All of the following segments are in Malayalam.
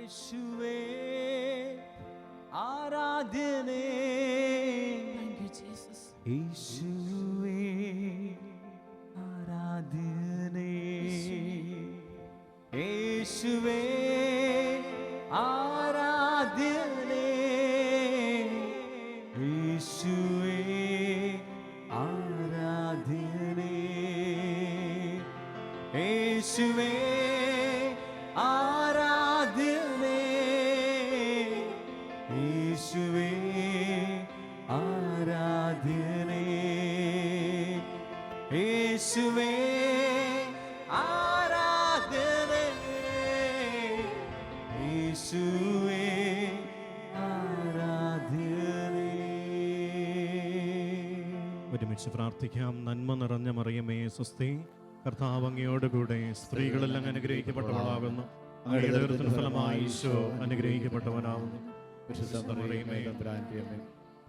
യേശുവേ ആരാധനേ, യേശുവേ ആരാധനേ, യേശുവേ ആരാധനേ, യേശുവേ ആരാധനേ, യേശുവേ ആരാധനേ, യേശുവേ ആരാധനേ, യേശുവേ ആരാധനേ, യേശുവേ ആരാധനേ. ഒരുമിച്ച് പ്രാർത്ഥിക്കാം. നന്മ നിറഞ്ഞ മറിയമേ സ്വസ്തി, കർത്താവ് അങ്ങയോടുകൂടെ സ്ത്രീകളിൽ അങ്ങ് അനുഗ്രഹിക്കപ്പെട്ടവളാകുന്നു. അങ്ങയുടെ ഉദരത്തിൻ ഫലമായി ഈശോ അനുഗ്രഹിക്കപ്പെട്ടവനാകുന്നു.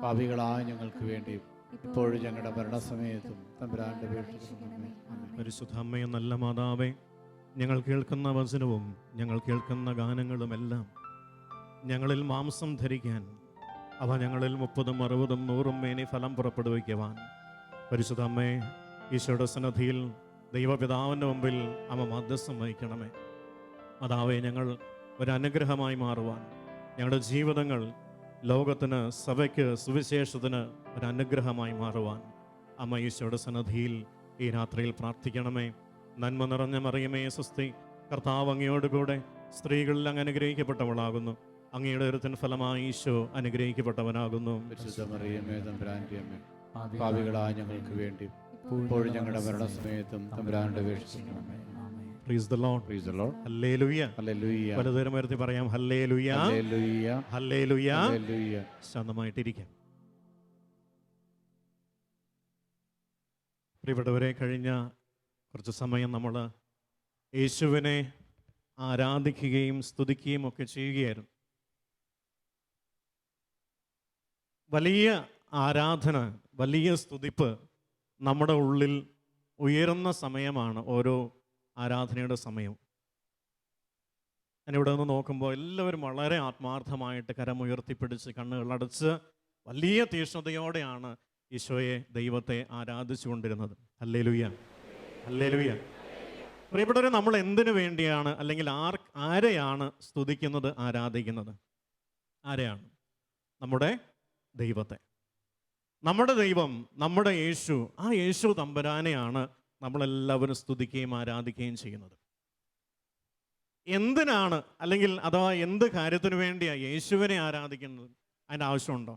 പാപികളായ ഞങ്ങൾക്ക് വേണ്ടി ഇപ്പോഴും ഞങ്ങളുടെ മരണസമയത്തും തമ്പുരാന്റെ പരിശുദ്ധ അമ്മയെ നല്ല മാതാവേ, ഞങ്ങൾ കേൾക്കുന്ന വചനവും ഞങ്ങൾ കേൾക്കുന്ന ഗാനങ്ങളുമെല്ലാം ഞങ്ങളിൽ മാംസം ധരിക്കാൻ, അവ ഞങ്ങളിൽ 30, 60, 100 മേനി ഫലം പുറപ്പെടുവിക്കുവാൻ പരിശുദ്ധ അമ്മേ, ഈശോയുടെ സന്നിധിയിൽ ദൈവപിതാവിൻ്റെ മുമ്പിൽ അമ്മ മധ്യസ്ഥം വഹിക്കണമേ. മാതാവേ, ഞങ്ങൾ ഒരനുഗ്രഹമായി മാറുവാൻ, ഞങ്ങളുടെ ജീവിതങ്ങൾ ലോകത്തിന്, സഭയ്ക്ക്, സുവിശേഷത്തിന് ഒരനുഗ്രഹമായി മാറുവാൻ അമ്മ ഈശോയുടെ സന്നിധിയിൽ ഈ രാത്രിയിൽ പ്രാർത്ഥിക്കണമേ. നന്മ നിറഞ്ഞ മറിയമേ സ്വസ്തി, കർത്താവ് അങ്ങയോടുകൂടെ സ്ത്രീകളിൽ അങ്ങ് അനുഗ്രഹിക്കപ്പെട്ടവളാകുന്നു. അങ്ങയുടെ ഉദരത്തിൻ ഫലമായി ഈശോ അനുഗ്രഹിക്കപ്പെട്ടവനാകുന്നു. പാപികളായ ഞങ്ങൾക്ക് വേണ്ടി ഇപ്പോഴും ഞങ്ങളുടെ മരണസമയത്തും തമ്പുരാന്റെ Praise the Lord. Praise the Lord. Hallelujah. Hallelujah. പലതരം വരുത്തി പറയാം. Hallelujah. Hallelujah. Hallelujah. Hallelujah. ശാന്തമായിട്ടിരിക്കാം. പ്രിയപ്പെട്ടവരെ, കഴിഞ്ഞ കുറച്ച് സമയം നമ്മൾ യേശുവിനെ ആരാധിക്കുകയും സ്തുതിക്കുകയും ഒക്കെ ചെയ്യുകയായിരുന്നു. വലിയ ആരാധന, വലിയ സ്തുതിപ്പ് നമ്മുടെ ഉള്ളിൽ ഉയരുന്ന സമയമാണ് ഓരോ ആരാധനയുടെ സമയം. ഞാനിവിടെ നിന്ന് നോക്കുമ്പോൾ എല്ലാവരും വളരെ ആത്മാർത്ഥമായിട്ട് കരമുയർത്തിപ്പിടിച്ച് കണ്ണുകളടച്ച് വലിയ തീക്ഷ്ണതയോടെയാണ് ഈശോയെ, ദൈവത്തെ ആരാധിച്ചു കൊണ്ടിരുന്നത്. Hallelujah, hallelujah. പ്രിയപ്പെട്ടവരെ, നമ്മൾ എന്തിനു വേണ്ടിയാണ്, അല്ലെങ്കിൽ ആരെയാണ് സ്തുതിക്കുന്നത്, ആരാധിക്കുന്നത്? ആരെയാണ്? നമ്മുടെ ദൈവത്തെ. നമ്മുടെ ദൈവം, നമ്മുടെ യേശു, ആ യേശു തമ്പുരാനെയാണ് നമ്മളെല്ലാവരും സ്തുതിക്കുകയും ആരാധിക്കുകയും ചെയ്യുന്നത്. എന്തിനാണ്, അല്ലെങ്കിൽ അഥവാ എന്ത് കാര്യത്തിനു വേണ്ടിയാണ് യേശുവിനെ ആരാധിക്കുന്നത്? അതിൻ്റെ ആവശ്യമുണ്ടോ?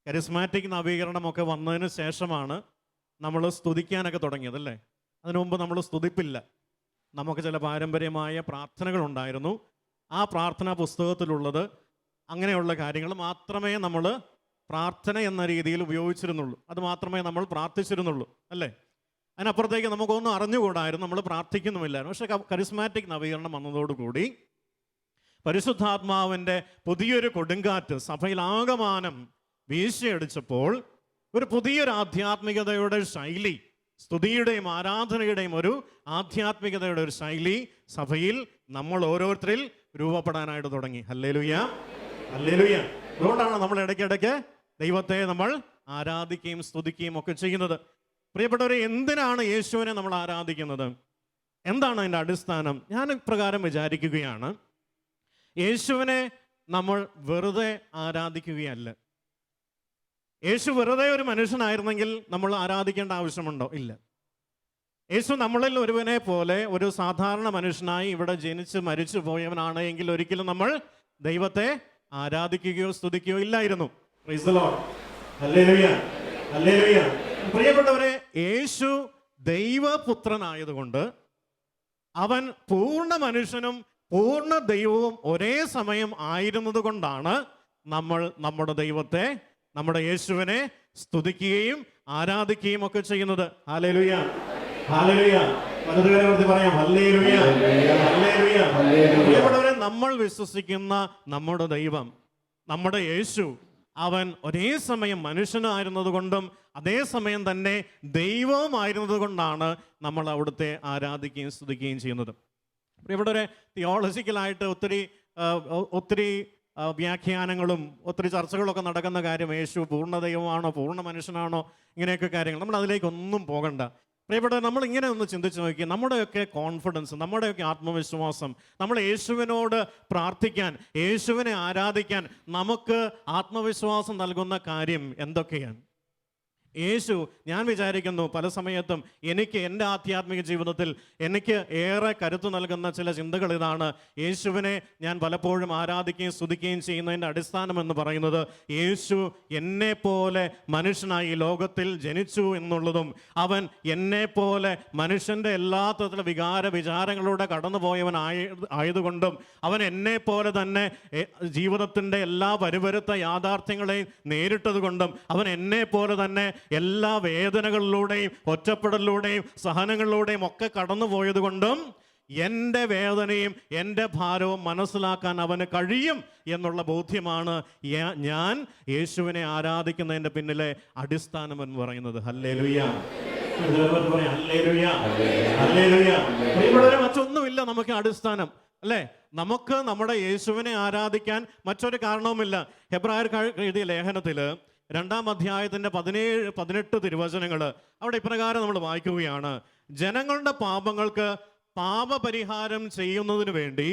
കരിസ്മാറ്റിക് നവീകരണമൊക്കെ വന്നതിന് ശേഷമാണ് നമ്മൾ സ്തുതിക്കാനൊക്കെ തുടങ്ങിയത്, അല്ലേ? അതിനു മുമ്പ് നമ്മൾ സ്തുതിപ്പില്ല. നമുക്ക് ചില പാരമ്പര്യമായ പ്രാർത്ഥനകളുണ്ടായിരുന്നു. ആ പ്രാർത്ഥനാ പുസ്തകത്തിലുള്ളത് അങ്ങനെയുള്ള കാര്യങ്ങൾ മാത്രമേ നമ്മൾ പ്രാർത്ഥന എന്ന രീതിയിൽ ഉപയോഗിച്ചിരുന്നുള്ളൂ. അത് മാത്രമേ നമ്മൾ പ്രാർത്ഥിച്ചിരുന്നുള്ളൂ, അല്ലേ? അതിനപ്പുറത്തേക്ക് നമുക്കൊന്നും അറിഞ്ഞുകൂടായിരുന്നു, നമ്മൾ പ്രാർത്ഥിക്കുന്നുമില്ലായിരുന്നു. പക്ഷേ കരിസ്മാറ്റിക് നവീകരണം വന്നതോടുകൂടി പരിശുദ്ധാത്മാവിൻ്റെ പുതിയൊരു കൊടുങ്കാറ്റ് സഭയിൽ ആകമാനം വീശിയടിച്ചപ്പോൾ ഒരു പുതിയൊരു ആധ്യാത്മികതയുടെ ശൈലി, സ്തുതിയുടെയും ആരാധനയുടെയും ഒരു ആധ്യാത്മികതയുടെ ഒരു ശൈലി സഭയിൽ നമ്മൾ ഓരോരുത്തരിൽ രൂപപ്പെടാനായിട്ട് തുടങ്ങി. Hallelujah, hallelujah. അതുകൊണ്ടാണ് നമ്മൾ ഇടയ്ക്കിടയ്ക്ക് ദൈവത്തെ നമ്മൾ ആരാധിക്കുകയും സ്തുതിക്കുകയും ഒക്കെ ചെയ്യുന്നത്. പ്രിയപ്പെട്ടവരെ, എന്തിനാണ് യേശുവിനെ നമ്മൾ ആരാധിക്കുന്നത്? എന്താണ് അതിൻ്റെ അടിസ്ഥാനം? ഞാൻ ഇപ്രകാരം വിചാരിക്കുകയാണ്, യേശുവിനെ നമ്മൾ വെറുതെ ആരാധിക്കുകയല്ല. യേശു വെറുതെ ഒരു മനുഷ്യനായിരുന്നെങ്കിൽ നമ്മൾ ആരാധിക്കേണ്ട ആവശ്യമുണ്ടോ? ഇല്ല. യേശു നമ്മളിൽ ഒരുവനെ പോലെ ഒരു സാധാരണ മനുഷ്യനായി ഇവിടെ ജനിച്ച് മരിച്ചു പോയവനാണ് എങ്കിൽ ഒരിക്കലും നമ്മൾ ദൈവത്തെ ആരാധിക്കുകയോ സ്തുതിക്കുകയോ ഇല്ലായിരുന്നു. Praise the Lord. Hallelujah, hallelujah. പ്രിയപ്പെട്ടവരെ, യേശു ദൈവപുത്രനായതുകൊണ്ട്, അവൻ പൂർണ്ണ മനുഷ്യനും പൂർണ്ണ ദൈവവും ഒരേ സമയം ആയിരുന്നത് കൊണ്ടാണ് നമ്മൾ നമ്മുടെ ദൈവത്തെ, നമ്മുടെ യേശുവിനെ സ്തുതിക്കുകയും ആരാധിക്കുകയും ഒക്കെ ചെയ്യുന്നത്. Hallelujah, hallelujah. വലതുകരമർത്തി പറയാം, ഹല്ലേലൂയ, ഹല്ലേലൂയ. പ്രിയപ്പെട്ടവരെ, നമ്മൾ വിശ്വസിക്കുന്ന നമ്മുടെ ദൈവം, നമ്മുടെ യേശു, അവൻ ഒരേ സമയം മനുഷ്യനായിരുന്നത് കൊണ്ടും അതേസമയം തന്നെ ദൈവവുമായിരുന്നത് കൊണ്ടാണ് നമ്മൾ അവിടുത്തെ ആരാധിക്കുകയും സ്തുതിക്കുകയും ചെയ്യുന്നത്. ഇവിടെ ഒരു തിയോളജിക്കലായിട്ട് ഒത്തിരി വ്യാഖ്യാനങ്ങളും ഒത്തിരി ചർച്ചകളൊക്കെ നടക്കുന്ന കാര്യം, യേശു പൂർണ്ണ ദൈവമാണോ പൂർണ്ണ മനുഷ്യനാണോ, ഇങ്ങനെയൊക്കെ കാര്യങ്ങൾ. നമ്മൾ അതിലേക്കൊന്നും പോകണ്ട. പ്രിയപ്പെട്ട, നമ്മൾ ഇങ്ങനെ ഒന്ന് ചിന്തിച്ച് നോക്കി, നമ്മുടെയൊക്കെ കോൺഫിഡൻസ്, നമ്മുടെയൊക്കെ ആത്മവിശ്വാസം, നമ്മൾ യേശുവിനോട് പ്രാർത്ഥിക്കാൻ, യേശുവിനെ ആരാധിക്കാൻ നമുക്ക് ആത്മവിശ്വാസം നൽകുന്ന കാര്യം എന്തൊക്കെയാണ്? യേശു, ഞാൻ വിചാരിക്കുന്നു പല സമയത്തും എനിക്ക് എൻ്റെ ആധ്യാത്മിക ജീവിതത്തിൽ എനിക്ക് ഏറെ കരുത്തു നൽകുന്ന ചില ചിന്തകൾ ഇതാണ്. യേശുവിനെ ഞാൻ പലപ്പോഴും ആരാധിക്കുകയും സ്തുതിക്കുകയും ചെയ്യുന്നതിൻ്റെ അടിസ്ഥാനം എന്ന് പറയുന്നത്, യേശു എന്നെപ്പോലെ മനുഷ്യനായി ഈ ലോകത്തിൽ ജനിച്ചു എന്നുള്ളതും അവൻ എന്നെപ്പോലെ മനുഷ്യൻ്റെ എല്ലാ തരത്തിലുള്ള വിചാരങ്ങളിലൂടെ ആയതുകൊണ്ടും അവൻ എന്നെപ്പോലെ തന്നെ ജീവിതത്തിൻ്റെ എല്ലാ വരുവരുത്ത യാഥാർത്ഥ്യങ്ങളെയും നേരിട്ടത് കൊണ്ടും അവൻ എന്നെപ്പോലെ തന്നെ എല്ലാ വേദനകളിലൂടെയും ഒറ്റപ്പെടലിലൂടെയും സഹനങ്ങളിലൂടെയും ഒക്കെ കടന്നു പോയത് കൊണ്ടും എൻ്റെ വേദനയും എൻ്റെ ഭാരവും മനസ്സിലാക്കാൻ അവന് കഴിയും എന്നുള്ള ബോധ്യമാണ് ഞാൻ യേശുവിനെ ആരാധിക്കുന്നതിൻ്റെ പിന്നിലെ അടിസ്ഥാനം എന്ന് പറയുന്നത്. ഹല്ലേലൂയ, ഹല്ലേലൂയ, ഹല്ലേലൂയ. ഇവിടെ മറ്റൊന്നുമില്ല നമുക്ക് അടിസ്ഥാനം, അല്ലേ? നമുക്ക് നമ്മുടെ യേശുവിനെ ആരാധിക്കാൻ മറ്റൊരു കാരണവുമില്ല. ഹെബ്രായർക്ക് എഴുതിയ ലേഖനത്തിൽ 2-ാം അധ്യായത്തിൻ്റെ 17-18 തിരുവചനങ്ങൾ അവിടെ ഇപ്രകാരം നമ്മൾ വായിക്കുകയാണ്: ജനങ്ങളുടെ പാപങ്ങൾക്ക് പാപപരിഹാരം ചെയ്യുന്നതിന് വേണ്ടി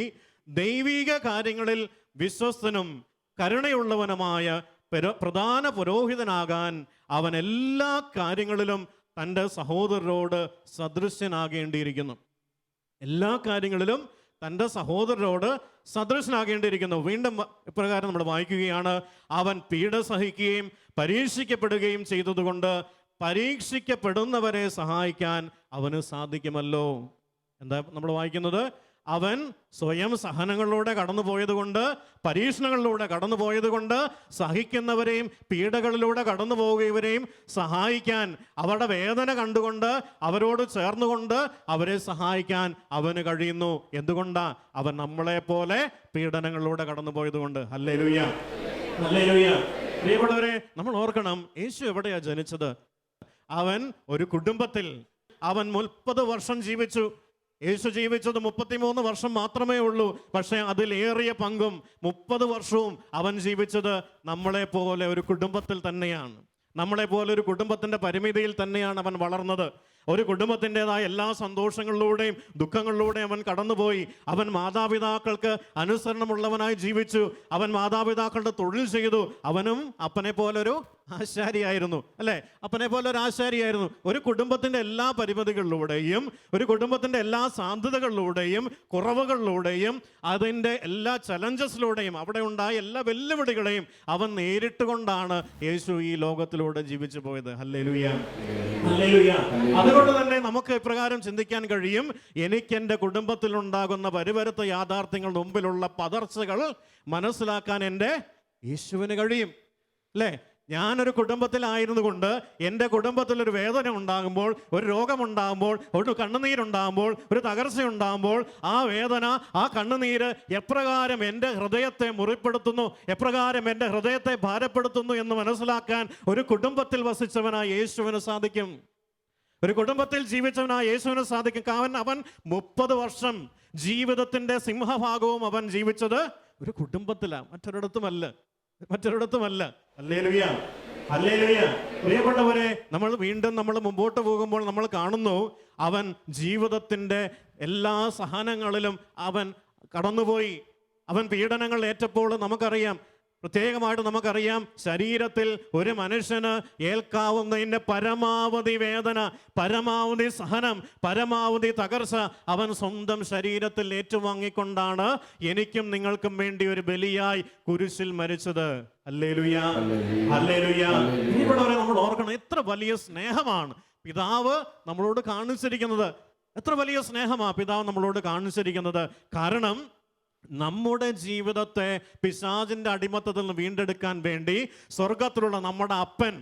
ദൈവിക കാര്യങ്ങളിൽ വിശ്വസ്തനും കരുണയുള്ളവനുമായ പ്രധാന പുരോഹിതനാകാൻ അവൻ എല്ലാ കാര്യങ്ങളിലും തൻ്റെ സഹോദരരോട് സദൃശ്യനാകേണ്ടിയിരിക്കുന്നു. എല്ലാ കാര്യങ്ങളിലും തൻ്റെ സഹോദരരോട് സദൃശനാകേണ്ടിയിരിക്കുന്നു. വീണ്ടും ഇപ്രകാരം നമ്മൾ വായിക്കുകയാണ്: അവൻ പീഡ സഹിക്കുകയും പരീക്ഷിക്കപ്പെടുകയും ചെയ്തതുകൊണ്ട് പരീക്ഷിക്കപ്പെടുന്നവരെ സഹായിക്കാൻ അവന് സാധിക്കുമല്ലോ. എന്താ നമ്മൾ വായിക്കുന്നത്? അവൻ സ്വയം സഹനങ്ങളിലൂടെ കടന്നു പോയതുകൊണ്ട്, പരീക്ഷണങ്ങളിലൂടെ കടന്നു പോയതുകൊണ്ട്, സഹിക്കുന്നവരെയും പീഡകളിലൂടെ കടന്നു പോകുന്നവരെയും സഹായിക്കാൻ, അവരുടെ വേദന കണ്ടുകൊണ്ട് അവരോട് ചേർന്നുകൊണ്ട് അവരെ സഹായിക്കാൻ അവന് കഴിയുന്നു. എന്തുകൊണ്ടാ? അവൻ നമ്മളെപ്പോലെ പീഡനങ്ങളിലൂടെ കടന്നു പോയതുകൊണ്ട്. Hallelujah, hallelujah. പ്രിയപ്പെട്ടവരെ, നമ്മൾ ഓർക്കണം, യേശു എവിടെയാ ജനിച്ചത്? അവൻ ഒരു കുടുംബത്തിൽ, അവൻ 30 വർഷം ജീവിച്ചു. യേശു ജീവിച്ചത് 33 വർഷം മാത്രമേ ഉള്ളൂ. പക്ഷേ അതിലേറിയ പങ്കും 30 വർഷവും അവൻ ജീവിച്ചത് നമ്മളെപ്പോലെ ഒരു കുടുംബത്തിൽ തന്നെയാണ്. നമ്മളെപ്പോലെ ഒരു കുടുംബത്തിൻ്റെ പരിമിതിയിൽ തന്നെയാണ് അവൻ വളർന്നത്. ഒരു കുടുംബത്തിൻ്റെതായ എല്ലാ സന്തോഷങ്ങളിലൂടെയും ദുഃഖങ്ങളിലൂടെയും അവൻ കടന്നുപോയി. അവൻ മാതാപിതാക്കൾക്ക് അനുസരണമുള്ളവനായി ജീവിച്ചു. അവൻ മാതാപിതാക്കളുടെ തൊഴിൽ ചെയ്തു. അവനും അപ്പനെ പോലൊരു ആശാരിയായിരുന്നു, അല്ലേ? അപ്പനെ പോലെ ഒരു ആശാരിയായിരുന്നു. ഒരു കുടുംബത്തിൻ്റെ എല്ലാ പരിമിതികളിലൂടെയും, ഒരു കുടുംബത്തിൻ്റെ എല്ലാ സാധ്യതകളിലൂടെയും കുറവുകളിലൂടെയും അതിൻ്റെ എല്ലാ ചലഞ്ചസിലൂടെയും അവിടെ ഉണ്ടായ എല്ലാ വെല്ലുവിളികളെയും അവൻ നേരിട്ടുകൊണ്ടാണ് യേശു ഈ ലോകത്തിലൂടെ ജീവിച്ചു പോയത്. Hallelujah, hallelujah. അതുകൊണ്ട് തന്നെ നമുക്ക് ഇപ്രകാരം ചിന്തിക്കാൻ കഴിയും: എനിക്ക് എൻ്റെ കുടുംബത്തിലുണ്ടാകുന്ന വരുവരുത്ത യാഥാർത്ഥ്യങ്ങളുടെ മുമ്പിലുള്ള പതർച്ചകൾ മനസ്സിലാക്കാൻ എൻ്റെ യേശുവിന് കഴിയും, അല്ലേ? ഞാനൊരു കുടുംബത്തിലായിരുന്നു കൊണ്ട് എൻ്റെ കുടുംബത്തിലൊരു വേദന ഉണ്ടാകുമ്പോൾ, ഒരു രോഗമുണ്ടാകുമ്പോൾ, ഒരു കണ്ണുനീരുണ്ടാകുമ്പോൾ, ഒരു തകർച്ചയുണ്ടാകുമ്പോൾ ആ വേദന, ആ കണ്ണുനീര് എപ്രകാരം എൻ്റെ ഹൃദയത്തെ മുറിപ്പെടുത്തുന്നു, എപ്രകാരം എൻ്റെ ഹൃദയത്തെ ഭാരപ്പെടുത്തുന്നു എന്ന് മനസ്സിലാക്കാൻ ഒരു കുടുംബത്തിൽ വസിച്ചവനായ യേശുവിന് സാധിക്കും. ഒരു കുടുംബത്തിൽ ജീവിച്ചവനായ യേശുവിന് സാധിക്കും. കാരണം അവൻ 30 വർഷം ജീവിതത്തിൻ്റെ സിംഹഭാഗവും അവൻ ജീവിച്ചത് ഒരു കുടുംബത്തിലാണ്, മറ്റൊരിടത്തുമല്ല. Hallelujah, hallelujah. പ്രിയപ്പെട്ടവരെ, നമ്മൾ മുമ്പോട്ട് പോകുമ്പോൾ നമ്മൾ കാണുന്നു, അവൻ ജീവിതത്തിൻ്റെ എല്ലാ സഹനങ്ങളിലും അവൻ കടന്നുപോയി. അവൻ പീഡനങ്ങൾ ഏറ്റപ്പോൾ നമുക്കറിയാം, പ്രത്യേകമായിട്ട് നമുക്കറിയാം, ശരീരത്തിൽ ഒരു മനുഷ്യന് ഏൽക്കാവുന്നതിൻ്റെ പരമാവധി വേദന, പരമാവധി സഹനം, പരമാവധി തകർച്ച അവൻ സ്വന്തം ശരീരത്തിൽ ഏറ്റുവാങ്ങിക്കൊണ്ടാണ് എനിക്കും നിങ്ങൾക്കും വേണ്ടി ഒരു ബലിയായി കുരിശിൽ മരിച്ചത്. Hallelujah, hallelujah. ഇവിടെ നമ്മൾ ഓർക്കണം, എത്ര വലിയ സ്നേഹമാണ് പിതാവ് നമ്മളോട് കാണിച്ചിരിക്കുന്നത്. എത്ര വലിയ സ്നേഹമാണ് പിതാവ് നമ്മളോട് കാണിച്ചിരിക്കുന്നത്. കാരണം നമ്മുടെ ജീവിതത്തെ പിശാചിൻ്റെ അടിമത്തത്തിൽ നിന്ന് വീണ്ടെടുക്കാൻ വേണ്ടി സ്വർഗത്തിലുള്ള നമ്മുടെ അപ്പൻ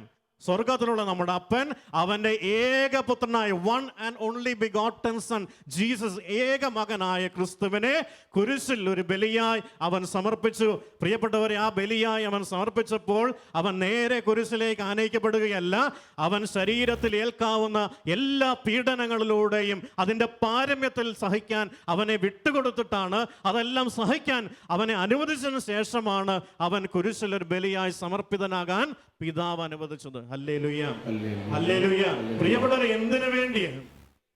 സ്വർഗത്തിലുള്ള നമ്മുടെ അപ്പൻ അവൻ്റെ ഏകപുത്രനായ one and only begotten son Jesus, ഏക മകനായ ക്രിസ്തുവിനെ കുരിശിൽ ഒരു ബലിയായി അവൻ സമർപ്പിച്ചു. പ്രിയപ്പെട്ടവരെ, ആ ബലിയായി അവൻ സമർപ്പിച്ചപ്പോൾ അവൻ നേരെ കുരിശിലേക്ക് ആനയിക്കപ്പെടുകയല്ല, അവൻ ശരീരത്തിൽ ഏൽക്കാവുന്ന എല്ലാ പീഡനങ്ങളിലൂടെയും അതിൻ്റെ പാരമ്യത്തിൽ സഹിക്കാൻ അവനെ വിട്ടുകൊടുത്തിട്ടാണ്, അതെല്ലാം സഹിക്കാൻ അവനെ അനുവദിച്ചതിന് ശേഷമാണ് അവൻ കുരിശിൽ ഒരു ബലിയായി സമർപ്പിതനാകാൻ പിതാവ് അനുവദിച്ചത്. Hallelujah, hallelujah. പ്രിയപ്പെട്ടവരെ,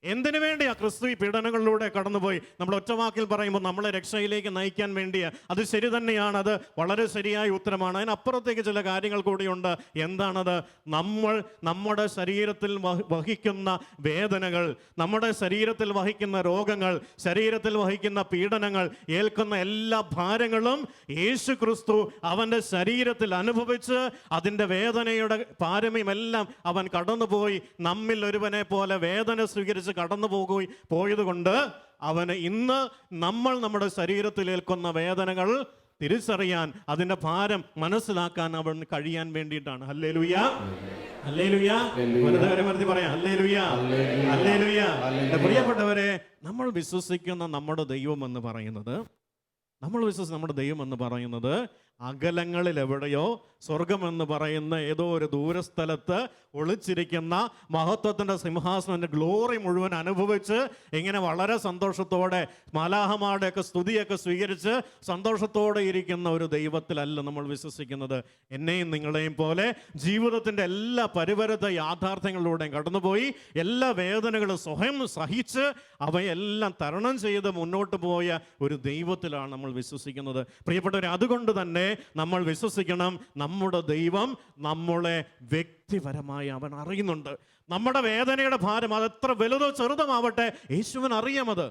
എന്തിനു വേണ്ടിയാ ക്രിസ്തു ഈ പീഡനങ്ങളിലൂടെ കടന്നുപോയി? നമ്മൾ ഒറ്റവാക്കിൽ പറയുമ്പോൾ നമ്മളെ രക്ഷയിലേക്ക് നയിക്കാൻ വേണ്ടിയാ. അത് ശരി തന്നെയാണ്, അത് വളരെ ശരിയായ ഉത്തരമാണ്. അതിനപ്പുറത്തേക്ക് ചില കാര്യങ്ങൾ കൂടിയുണ്ട്. എന്താണത്? നമ്മൾ നമ്മുടെ ശരീരത്തിൽ വഹിക്കുന്ന വേദനകൾ, നമ്മുടെ ശരീരത്തിൽ വഹിക്കുന്ന രോഗങ്ങൾ, ശരീരത്തിൽ വഹിക്കുന്ന പീഡനങ്ങൾ, ഏൽക്കുന്ന എല്ലാ ഭാരങ്ങളും യേശു ക്രിസ്തു അവൻ്റെ ശരീരത്തിൽ അനുഭവിച്ച് അതിൻ്റെ വേദനയുടെ പാരമ്യമെല്ലാം അവൻ കടന്നുപോയി നമ്മിൽ ഒരുവനെ പോലെ വേദന സ്വീകരിച്ച് കടന്നു പോയത് കൊണ്ട് അവന് ഇന്ന് നമ്മൾ നമ്മുടെ ശരീരത്തിൽ ഏൽക്കുന്ന വേദനകൾ തിരിച്ചറിയാൻ, അതിന്റെ ഭാരം മനസ്സിലാക്കാൻ അവൻ കഴിയാൻ വേണ്ടിയിട്ടാണ്. Hallelujah, hallelujah. വെറുതെ പറയാം ഹല്ലേലൂയ, ഹല്ലേലൂയ. പ്രിയപ്പെട്ടവരെ, നമ്മൾ വിശ്വസിക്കുന്ന നമ്മുടെ ദൈവം എന്ന് പറയുന്നത്, നമ്മുടെ ദൈവം എന്ന് പറയുന്നത് അകലങ്ങളിൽ എവിടെയോ സ്വർഗമെന്ന് പറയുന്ന ഏതോ ഒരു ദൂരസ്ഥലത്ത് ഒളിച്ചിരിക്കുന്ന മഹത്വത്തിൻ്റെ സിംഹാസനത്തിൻ്റെ ഗ്ലോറി മുഴുവൻ അനുഭവിച്ച് ഇങ്ങനെ വളരെ സന്തോഷത്തോടെ മാലാഹമാരുടെയൊക്കെ സ്തുതിയൊക്കെ സ്വീകരിച്ച് സന്തോഷത്തോടെ ഇരിക്കുന്ന ഒരു ദൈവത്തിലല്ല നമ്മൾ വിശ്വസിക്കുന്നത്. എന്നെയും നിങ്ങളെയും പോലെ ജീവിതത്തിൻ്റെ എല്ലാ പരിവരുത്ത യാഥാർത്ഥ്യങ്ങളിലൂടെയും കടന്നുപോയി എല്ലാ വേദനകളും സ്വയം സഹിച്ച് അവയെല്ലാം തരണം ചെയ്ത് മുന്നോട്ട് പോയ ഒരു ദൈവത്തിലാണ് നമ്മൾ വിശ്വസിക്കുന്നത്. പ്രിയപ്പെട്ടവരെ, അതുകൊണ്ട് തന്നെ നമ്മൾ വിശ്വസിക്കണം, നമ്മുടെ ദൈവം നമ്മളെ വ്യക്തിപരമായി അവൻ അറിയുന്നുണ്ട്. നമ്മുടെ വേദനയുടെ ഭാരം അതെത്ര വലുതോ ചെറുതുമാവട്ടെ യേശുവിന് അറിയാമത്,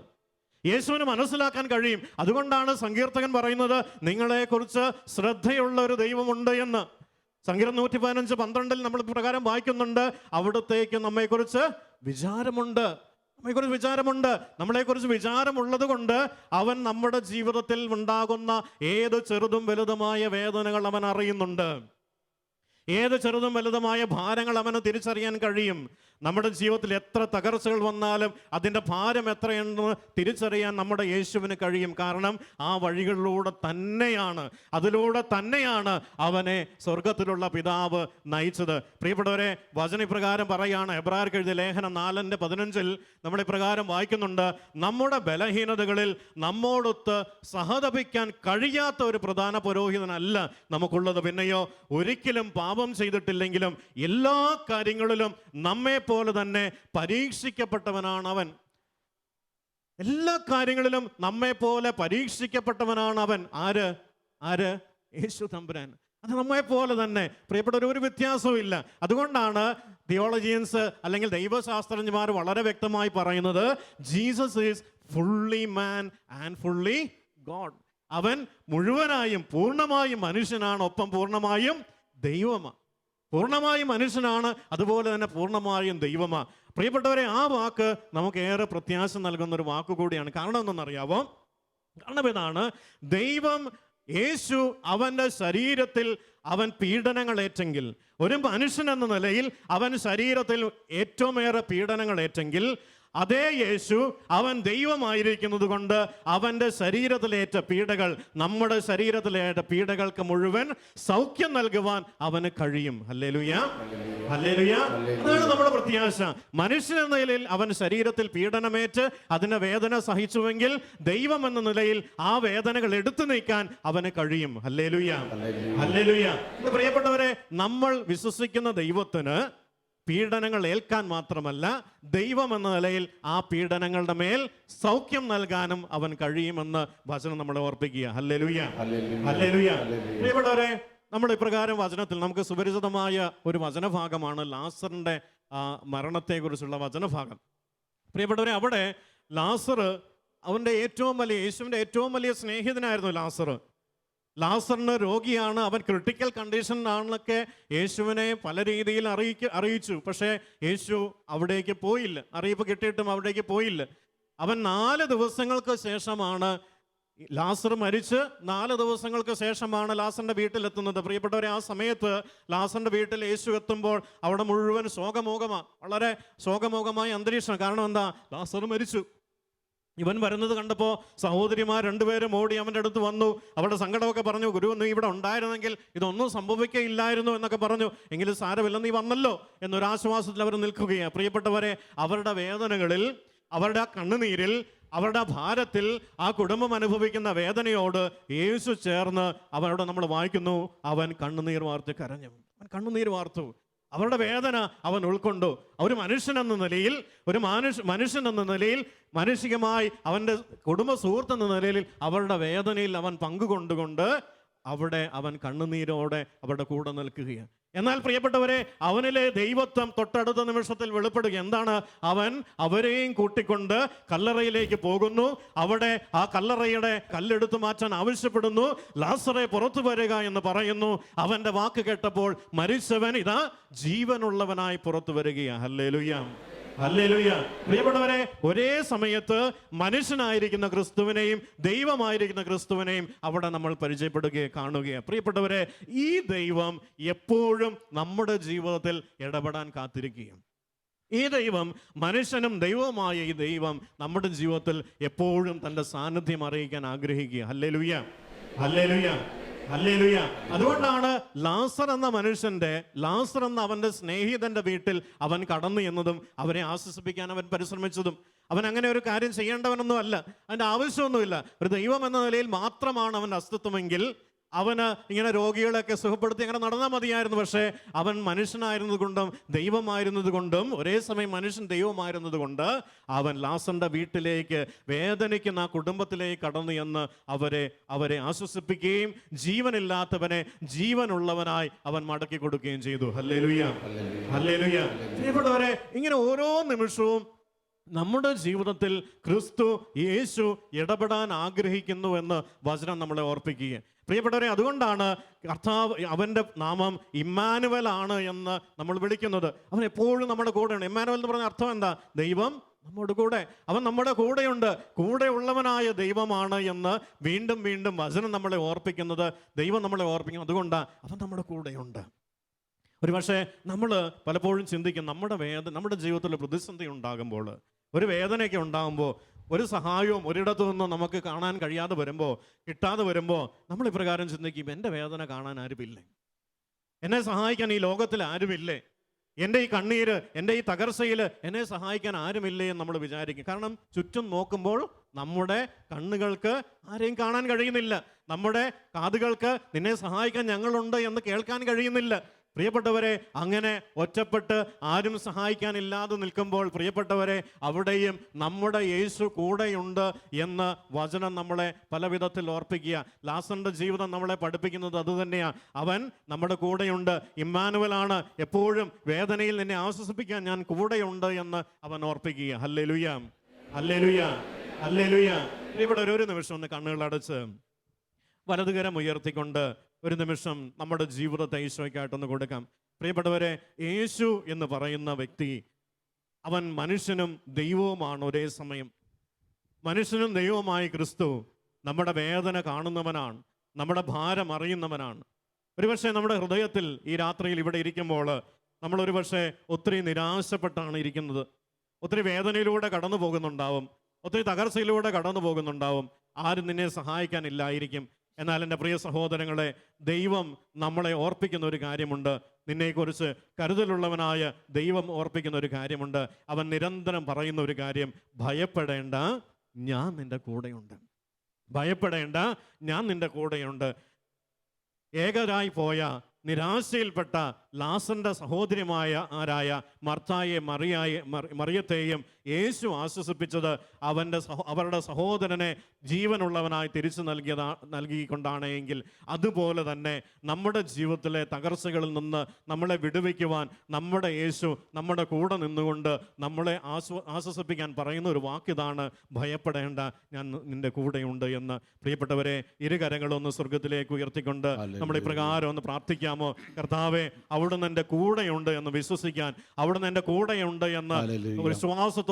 യേശുവിന് മനസ്സിലാക്കാൻ കഴിയും. അതുകൊണ്ടാണ് സങ്കീർത്തകൻ പറയുന്നത്, നിങ്ങളെക്കുറിച്ച് ശ്രദ്ധയുള്ള ഒരു ദൈവമുണ്ട് എന്ന്. സങ്കീർത്തനം 115:12 നമ്മൾ പ്രകാരം വായിക്കുന്നുണ്ട്, അവിടത്തേക്ക് നമ്മെക്കുറിച്ച് വിചാരമുണ്ട്. നമ്മളെക്കുറിച്ച് വിചാരമുള്ളത് കൊണ്ട് അവൻ നമ്മുടെ ജീവിതത്തിൽ ഉണ്ടാകുന്ന ഏത് ചെറുതും വലുതുമായ വേദനകൾ അവൻ അറിയുന്നുണ്ട്. ഏത് ചെറുതും വലുതുമായ ഭാരങ്ങൾ അവന് തിരിച്ചറിയാൻ കഴിയും. നമ്മുടെ ജീവിതത്തിൽ എത്ര തകർച്ചകൾ വന്നാലും അതിൻ്റെ ഭാരം എത്രയെന്ന് തിരിച്ചറിയാൻ നമ്മുടെ യേശുവിന് കഴിയും. കാരണം ആ വഴികളിലൂടെ തന്നെയാണ് അവനെ സ്വർഗത്തിലുള്ള പിതാവ് നയിച്ചത്. പ്രിയപ്പെട്ടവരെ, വചനപ്രകാരം പറയാണ്, എബ്രായർക്ക് എഴുതിയ ലേഖനം 4:15 നമ്മൾ ഇപ്രകാരം വായിക്കുന്നുണ്ട്, നമ്മുടെ ബലഹീനതകളിൽ നമ്മോടൊത്ത് സഹതപിക്കാൻ കഴിയാത്ത ഒരു പ്രധാന പുരോഹിതനല്ല നമുക്കുള്ളത്. പിന്നെയോ, ഒരിക്കലും പാപം ചെയ്തിട്ടില്ലെങ്കിലും എല്ലാ കാര്യങ്ങളിലും നമ്മെ പോലെ തന്നെ പരീക്ഷിക്കപ്പെട്ടവനാണ് അവൻ. എല്ലാ കാര്യങ്ങളിലും നമ്മെ പോലെ പരീക്ഷിക്കപ്പെട്ടവനാണ് അവൻ. ആര്? യേശു തമ്പുരാൻ. അത് നമ്മെ പോലെ തന്നെ. പ്രിയപ്പെട്ടവർ, ഒരു വ്യത്യാസവും ഇല്ല. അതുകൊണ്ടാണ് തിയോളജിയൻസ് അല്ലെങ്കിൽ ദൈവശാസ്ത്രജ്ഞന്മാർ വളരെ വ്യക്തമായി പറയുന്നത്, Jesus is fully man and fully God. അവൻ മുഴുവനായും പൂർണ്ണമായും മനുഷ്യനാണ്, ഒപ്പം പൂർണ്ണമായും ദൈവമാണ്. പൂർണ്ണമായും മനുഷ്യനാണ്, അതുപോലെ തന്നെ പൂർണ്ണമായും ദൈവമാണ്. പ്രിയപ്പെട്ടവരെ, ആ വാക്ക് നമുക്ക് ഏറെ പ്രത്യാശ നൽകുന്ന ഒരു വാക്ക് കൂടിയാണ്. കാരണം എന്തെന്നറിയാവോ? കാരണം ഇതാണ്, ദൈവം യേശു അവൻ്റെ ശരീരത്തിൽ അവൻ പീഡനങ്ങൾ ഏറ്റെങ്കിൽ, ഒരു മനുഷ്യൻ എന്ന നിലയിൽ അവൻ ശരീരത്തിൽ ഏറ്റവും ഏറെ പീഡനങ്ങൾ ഏറ്റെങ്കിൽ, അതേ യേശു അവൻ ദൈവമായിരിക്കുന്നത് കൊണ്ട് അവൻ്റെ ശരീരത്തിലേറ്റ പീഡകൾ, നമ്മുടെ ശരീരത്തിലേറ്റ പീഡകൾക്ക് മുഴുവൻ സൗഖ്യം നൽകുവാൻ അവന് കഴിയും. Hallelujah, hallelujah. അതാണ് നമ്മുടെ പ്രത്യാശ. മനുഷ്യൻ എന്ന നിലയിൽ അവൻ ശരീരത്തിൽ പീഡനമേറ്റ് അതിൻ്റെ വേദന സഹിച്ചുവെങ്കിൽ, ദൈവം എന്ന നിലയിൽ ആ വേദനകൾ എടുത്തു നീക്കാൻ അവന് കഴിയും. Hallelujah, hallelujah. പ്രിയപ്പെട്ടവരെ, നമ്മൾ വിശ്വസിക്കുന്ന ദൈവത്തിന് പീഡനങ്ങൾ ഏൽക്കാൻ മാത്രമല്ല, ദൈവം എന്ന നിലയിൽ ആ പീഡനങ്ങളുടെ മേൽ സൗഖ്യം നൽകാനും അവൻ കഴിയുമെന്ന് വചനം നമ്മളെ ഓർപ്പിക്കുക. Hallelujah, hallelujah. പ്രിയപ്പെട്ടവരെ, നമ്മൾ ഇപ്രകാരം വചനത്തിൽ നമുക്ക് സുപരിചിതമായ ഒരു വചനഭാഗമാണ് ലാസറിന്റെ മരണത്തെക്കുറിച്ചുള്ള വചനഭാഗം. പ്രിയപ്പെട്ടവരെ, അവിടെ ലാസർ അവൻ്റെ യേശുവിൻ്റെ ഏറ്റവും വലിയ സ്നേഹിതനായിരുന്നു ലാസറിന് രോഗിയാണ്, അവൻ ക്രിട്ടിക്കൽ കണ്ടീഷനിലാണെന്നൊക്കെ യേശുവിനെ പല രീതിയിൽ അറിയിച്ചു. പക്ഷേ യേശു അവിടേക്ക് പോയില്ല. അറിയിപ്പ് കിട്ടിയിട്ടും അവിടേക്ക് പോയില്ല. അവൻ 4 ദിവസങ്ങൾക്ക് ശേഷമാണ് ലാസർ മരിച്ച് 4 ദിവസങ്ങൾക്ക് ശേഷമാണ് ലാസറിന്റെ വീട്ടിലെത്തുന്നത്. പ്രിയപ്പെട്ടവരെ, ആ സമയത്ത് ലാസറിന്റെ വീട്ടിൽ യേശു എത്തുമ്പോൾ അവിടെ മുഴുവൻ ശോകമോകമാണ്, വളരെ ശോകമോകമായ അന്തരീക്ഷം. കാരണം എന്താ? ലാസർ മരിച്ചു. ഇവൻ വരുന്നത് കണ്ടപ്പോൾ സഹോദരിമാർ രണ്ടുപേരും ഓടി അവൻ്റെ അടുത്ത് വന്നു. അവരുടെ സങ്കടമൊക്കെ പറഞ്ഞു. ഗുരു, നീ ഇവിടെ ഉണ്ടായിരുന്നെങ്കിൽ ഇതൊന്നും സംഭവിക്കുകയില്ലായിരുന്നു എന്നൊക്കെ പറഞ്ഞു. എങ്കിലും സാരമില്ല, നീ വന്നല്ലോ എന്നൊരാശ്വാസത്തിൽ അവർ നിൽക്കുകയാണ്. പ്രിയപ്പെട്ടവരെ, അവരുടെ വേദനകളിൽ, അവരുടെ കണ്ണുനീരിൽ, അവരുടെ ഭാരത്തിൽ, ആ കുടുംബം അനുഭവിക്കുന്ന വേദനയോട് യേശു ചേർന്ന് അവരോട് നമ്മൾ വായിക്കുന്നു, അവൻ കണ്ണുനീർ വാർത്ത് കരഞ്ഞു. അവൻ കണ്ണുനീർ വാർത്തു. അവരുടെ വേദന അവൻ ഉൾക്കൊണ്ടു. ഒരു മനുഷ്യനെന്ന നിലയിൽ, ഒരു മനുഷ്യൻ എന്ന നിലയിൽ, മാനുഷികമായി അവൻ്റെ കുടുംബ സുഹൃത്ത് എന്ന നിലയിൽ അവരുടെ വേദനയിൽ അവൻ പങ്കുകൊണ്ടുകൊണ്ട് അവിടെ അവൻ കണ്ണുനീരോടെ അവരുടെ കൂടെ നിൽക്കുകയാണ്. എന്നാൽ പ്രിയപ്പെട്ടവരെ, അവനിലെ ദൈവത്വം തൊട്ടടുത്ത നിമിഷത്തിൽ വെളിപ്പെടുക. എന്താണ്? അവൻ അവരെയും കൂട്ടിക്കൊണ്ട് കല്ലറയിലേക്ക് പോകുന്നു. അവിടെ ആ കല്ലറയുടെ കല്ലെടുത്തു മാറ്റാൻ ആവശ്യപ്പെടുന്നു. ലാസറെ പുറത്തു വരിക എന്ന് പറയുന്നു. അവന്റെ വാക്ക് കേട്ടപ്പോൾ മരിച്ചവൻ ഇതാ ജീവനുള്ളവനായി പുറത്തു വരികയാണ്. Hallelujah, hallelujah. പ്രിയപ്പെട്ടവരെ, ഒരേ സമയത്ത് മനുഷ്യനായിരിക്കുന്ന ക്രിസ്തുവിനെയും ദൈവമായിരിക്കുന്ന ക്രിസ്തുവിനെയും അവിടെ നമ്മൾ പരിചയപ്പെടുകയും കാണുകയാണ്. പ്രിയപ്പെട്ടവരെ, ഈ ദൈവം എപ്പോഴും നമ്മുടെ ജീവിതത്തിൽ ഇടപെടാൻ കാത്തിരിക്കുകയും, ഈ ദൈവം, മനുഷ്യനും ദൈവവുമായ ഈ ദൈവം നമ്മുടെ ജീവിതത്തിൽ എപ്പോഴും തൻ്റെ സാന്നിധ്യം അറിയിക്കാൻ ആഗ്രഹിക്കുക. ഹല്ലേലൂയ, ഹല്ലേലൂയ, ഹല്ലേലൂയ. അതുകൊണ്ടാണ് ലാസർ എന്ന അവന്റെ സ്നേഹിതന്റെ വീട്ടിൽ അവൻ കടന്നു എന്നതും അവരെ ആശ്വസിപ്പിക്കാൻ അവൻ പരിശ്രമിച്ചതും. അവൻ അങ്ങനെ ഒരു കാര്യം ചെയ്യേണ്ടവനൊന്നും അല്ല, അതിൻ്റെ ആവശ്യമൊന്നുമില്ല. ഒരു ദൈവം എന്ന നിലയിൽ മാത്രമാണ് അവൻ്റെ അസ്തിത്വമെങ്കിൽ അവന് ഇങ്ങനെ രോഗികളെയൊക്കെ സുഖപ്പെടുത്തി അങ്ങനെ നടന്നാൽ മതിയായിരുന്നു. പക്ഷേ അവൻ മനുഷ്യനായിരുന്നത് കൊണ്ടും ദൈവമായിരുന്നത് കൊണ്ടും, ഒരേ സമയം മനുഷ്യൻ ദൈവമായിരുന്നത് കൊണ്ട് അവൻ ലാസറിന്റെ വീട്ടിലേക്ക്, വേദനിക്കുന്ന ആ കുടുംബത്തിലേക്ക് കടന്നു എന്ന് അവരെ ആശ്വസിപ്പിക്കുകയും ജീവനില്ലാത്തവനെ ജീവനുള്ളവനായി അവൻ മടക്കി കൊടുക്കുകയും ചെയ്തു. Hallelujah, hallelujah. പ്രിയപ്പെട്ടവരെ, ഇങ്ങനെ ഓരോ നിമിഷവും നമ്മുടെ ജീവിതത്തിൽ ക്രിസ്തു യേശു ഇടപെടാൻ ആഗ്രഹിക്കുന്നു എന്ന് വചനം നമ്മളെ ഓർപ്പിക്കുക. പ്രിയപ്പെട്ടവരെ, അതുകൊണ്ടാണ് കർത്താവ്, അവൻ്റെ നാമം ഇമ്മാനുവൽ ആണ് എന്ന് നമ്മൾ വിളിക്കുന്നത്. അവൻ എപ്പോഴും നമ്മുടെ കൂടെയാണ്. ഇമ്മാനുവൽ എന്ന് പറഞ്ഞ അർത്ഥം എന്താ? ദൈവം നമ്മുടെ കൂടെ. അവൻ നമ്മുടെ കൂടെയുണ്ട്, കൂടെ ഉള്ളവനായ ദൈവമാണ് എന്ന് വീണ്ടും വീണ്ടും വചനം നമ്മളെ ഓർപ്പിക്കുന്നത്, ദൈവം നമ്മളെ ഓർപ്പിക്കും. അതുകൊണ്ടാണ് അവൻ നമ്മുടെ കൂടെയുണ്ട്. ഒരു പക്ഷേ നമ്മൾ പലപ്പോഴും ചിന്തിക്കും, നമ്മുടെ ജീവിതത്തിൽ പ്രതിസന്ധി ഉണ്ടാകുമ്പോൾ, ഒരു വേദനയൊക്കെ ഉണ്ടാകുമ്പോൾ, ഒരു സഹായവും ഒരിടത്തു നിന്നും നമുക്ക് കാണാൻ കഴിയാതെ വരുമ്പോൾ, കിട്ടാതെ വരുമ്പോൾ നമ്മൾ ഇപ്രകാരം ചിന്തിക്കും, എൻ്റെ വേദന കാണാൻ ആരുമില്ലേ, എന്നെ സഹായിക്കാൻ ഈ ലോകത്തിൽ ആരുമില്ലേ, എൻ്റെ ഈ കണ്ണീര്, എൻ്റെ ഈ തകർച്ചയിൽ എന്നെ സഹായിക്കാൻ ആരുമില്ലേ എന്ന് നമ്മൾ വിചാരിക്കും. കാരണം ചുറ്റും നോക്കുമ്പോൾ നമ്മുടെ കണ്ണുകൾക്ക് ആരെയും കാണാൻ കഴിയുന്നില്ല, നമ്മുടെ കാതുകൾക്ക് നിന്നെ സഹായിക്കാൻ ഞങ്ങളുണ്ട് എന്ന് കേൾക്കാൻ കഴിയുന്നില്ല. പ്രിയപ്പെട്ടവരെ, അങ്ങനെ ഒറ്റപ്പെട്ട് ആരും സഹായിക്കാനില്ലാതെ നിൽക്കുമ്പോൾ, പ്രിയപ്പെട്ടവരെ, അവിടെയും നമ്മുടെ യേശു കൂടെയുണ്ട് എന്ന് വചനം നമ്മളെ പല വിധത്തിൽ ഓർപ്പിക്കുക. ലാസറിന്റെ ജീവിതം നമ്മളെ പഠിപ്പിക്കുന്നത് അതുതന്നെയാണ്. അവൻ നമ്മുടെ കൂടെയുണ്ട്, ഇമ്മാനുവലാണ്, എപ്പോഴും വേദനയിൽ നിന്നെ ആശ്വസിപ്പിക്കാൻ ഞാൻ കൂടെയുണ്ട് എന്ന് അവൻ ഓർപ്പിക്കുക. ഹല്ലേലൂയ, ഹല്ലേലൂയ, ഹല്ലേലൂയ. ഇവിടെ ഒരു നിമിഷം ഒന്ന് കണ്ണുകളടച്ച് വലതുകരം ഉയർത്തിക്കൊണ്ട് ഒരു നിമിഷം നമ്മുടെ ജീവിതത്തെ ഈശോയ്ക്കായിട്ടൊന്ന് കൊടുക്കാം. പ്രിയപ്പെട്ടവരെ, യേശു എന്ന് പറയുന്ന വ്യക്തി, അവൻ മനുഷ്യനും ദൈവവുമാണ് ഒരേ സമയം. മനുഷ്യനും ദൈവവുമായി ക്രിസ്തു നമ്മുടെ വേദന കാണുന്നവനാണ്, നമ്മുടെ ഭാരം അറിയുന്നവനാണ്. ഒരുപക്ഷെ നമ്മുടെ ഹൃദയത്തിൽ ഈ രാത്രിയിൽ ഇവിടെ ഇരിക്കുമ്പോൾ നമ്മൾ ഒരുപക്ഷെ ഒത്തിരി നിരാശപ്പെട്ടാണ് ഇരിക്കുന്നത്, ഒത്തിരി വേദനയിലൂടെ കടന്നു പോകുന്നുണ്ടാവും, ഒത്തിരി തകർച്ചയിലൂടെ കടന്നു പോകുന്നുണ്ടാവും. ആരും നിന്നെ സഹായിക്കാനില്ലായിരിക്കും. എന്നാൽ എൻ്റെ പ്രിയ സഹോദരങ്ങളെ, ദൈവം നമ്മളെ ഓർപ്പിക്കുന്ന ഒരു കാര്യമുണ്ട്. നിന്നെക്കുറിച്ച് കരുതലുള്ളവനായ ദൈവം ഓർപ്പിക്കുന്ന ഒരു കാര്യമുണ്ട്. അവൻ നിരന്തരം പറയുന്ന ഒരു കാര്യം, ഭയപ്പെടേണ്ട, ഞാൻ നിന്റെ കൂടെയുണ്ട്. ഭയപ്പെടേണ്ട, ഞാൻ നിന്റെ കൂടെയുണ്ട്. ഏകരായി പോയ, നിരാശയിൽപ്പെട്ട ലാസറിന്റെ സഹോദരിമായ ആരായ മറിയത്തെയും യേശു ആശ്വസിപ്പിച്ചത് അവരുടെ സഹോദരനെ ജീവനുള്ളവനായി തിരിച്ചു നൽകിക്കൊണ്ടാണ് എങ്കിൽ, അതുപോലെ തന്നെ നമ്മുടെ ജീവിതത്തിലെ തകർച്ചകളിൽ നിന്ന് നമ്മളെ വിടുവിക്കുവാൻ നമ്മുടെ യേശു നമ്മുടെ കൂടെ നിന്നുകൊണ്ട് നമ്മളെ ആശ്വസിപ്പിക്കാൻ പറയുന്ന ഒരു വാക്കിതാണ്, ഭയപ്പെടേണ്ട, ഞാൻ നിന്റെ കൂടെയുണ്ട് എന്ന്. പ്രിയപ്പെട്ടവരെ, ഇരുകരങ്ങളൊന്ന് സ്വർഗത്തിലേക്ക് ഉയർത്തിക്കൊണ്ട് നമ്മൾ ഇപ്രകാരം ഒന്ന് പ്രാർത്ഥിക്കാമോ? കർത്താവേ, അവിടുന്ന് എൻ്റെ കൂടെയുണ്ട് എന്ന് വിശ്വസിക്കാൻ, അവിടുന്ന് എൻ്റെ കൂടെയുണ്ട് എന്ന് വിശ്വാസത്തോടെ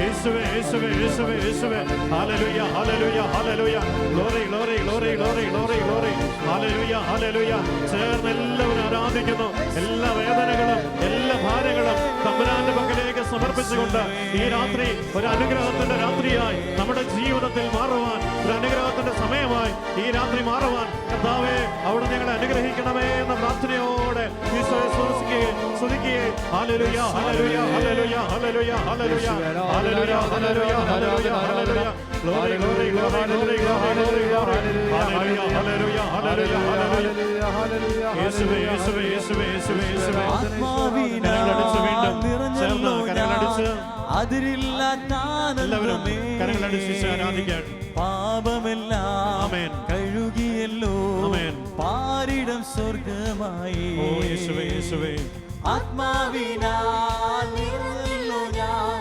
യേശുവേ യേശുവേ യേശുവേ യേശുവേ ഹല്ലേലൂയ ഹല്ലേലൂയ hallelujah glory glory glory glory glory glory hallelujah hallelujah ചേർന്ന് എല്ലാവരും ആരാധിക്കുന്നു. എല്ലാ വേദനകളും എല്ലാ ഭാരങ്ങളും തമ്പുരാന്റെ പക്കലേക്ക് സമർപ്പിച്ചുകൊണ്ട് ഈ രാത്രി ഒരു അനുഗ്രഹത്തിന്റെ രാത്രിയായി നമ്മുടെ ജീവിതത്തിൽ മാറുവാൻ, ഒരു അനുഗ്രഹത്തിന്റെ സമയമായി ഈ രാത്രി മാറുവാൻ കർത്താവേ അവിടെ ഞങ്ങളെ അനുഗ്രഹിക്കണമേ എന്ന പ്രാർത്ഥനയോടെ ഈശോയെ സ്തുതിക്കുകയും ഹല്ലേലൂയ ഹല്ലേലൂയ ഹല്ലേലൂയ ഹല്ലേലൂയ ഹല്ലേലൂയ ഹല്ലേലൂയ ഹല്ലേലൂയ ഹല്ലേലൂയ hallelujah glory glory glory glory glory glory hallelujah ഹല്ലേലൂയ ഹല്ലേലൂയ ഹല്ലേലൂയ യേശുവേ യേശുവേ യേശുവേ യേശുവേ യേശുവേ കരങ്ങളടിച്ച് വീണ്ടും ചേർന്ന് കരങ്ങളടിച്ച് എല്ലാവരും കരങ്ങളടിച്ച് ആരാധിക്കാൻ പാപമെല്ലാം കഴുകിയല്ലോ പാരിടം സ്വർഗമായി. ആത്മാവിനാൽ നിറഞ്ഞല്ലോ ഞാൻ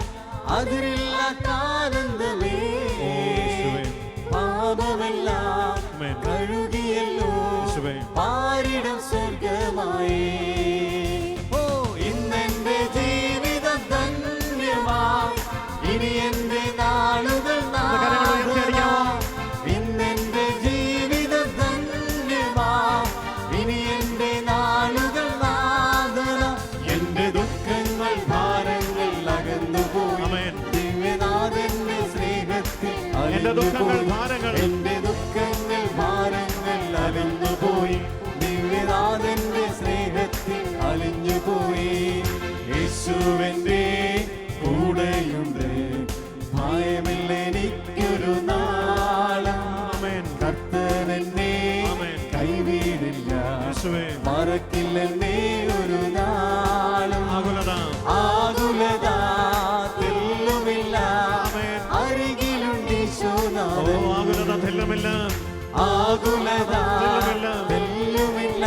അതിരില്ലാത്താനന്ദമേ. പാപമെല്ലാം കഴുകിയല്ലോ പാരിടം സ്വർഗമായി. ഓ ഇന്നെന്റെ ജീവിതം ധന്യമായി, ഇനി എന്റെ നാളുകൾ ഇന്നെന്റെ ജീവിതം ധന്യമായി, ഇനി എന്റെ നാളുകൾ നാദന. എന്റെ ദുഃഖങ്ങൾ ഭാരങ്ങൾ അകന്നുപോയി, ദിവ്യനാഥന്റെ സ്നേഹത്തിൽ എന്റെ ദുഃഖങ്ങൾ ഭാരങ്ങൾ എന്റെ ദുഃഖങ്ങൾ ഭാരങ്ങൾ അലിഞ്ഞുപോയി, ദിവ്യനാഥന്റെ സ്നേഹത്തിൽ അലിഞ്ഞുപോയി. യേശുവെന്റെ കൂടെയുണ്ട്, ഭയമില്ല എനിക്കൊരു നാളും. കർത്തനെന്നെ കൈവിടില്ല, മറക്കില്ലെന്നേ ഒരു നാളും. ആകുലത തെല്ലുമില്ല, അരികിലുണ്ട് ഈശോനാഥൻ. ആകുലത തെല്ലുമില്ല, ആകുലത തെല്ലുമില്ല,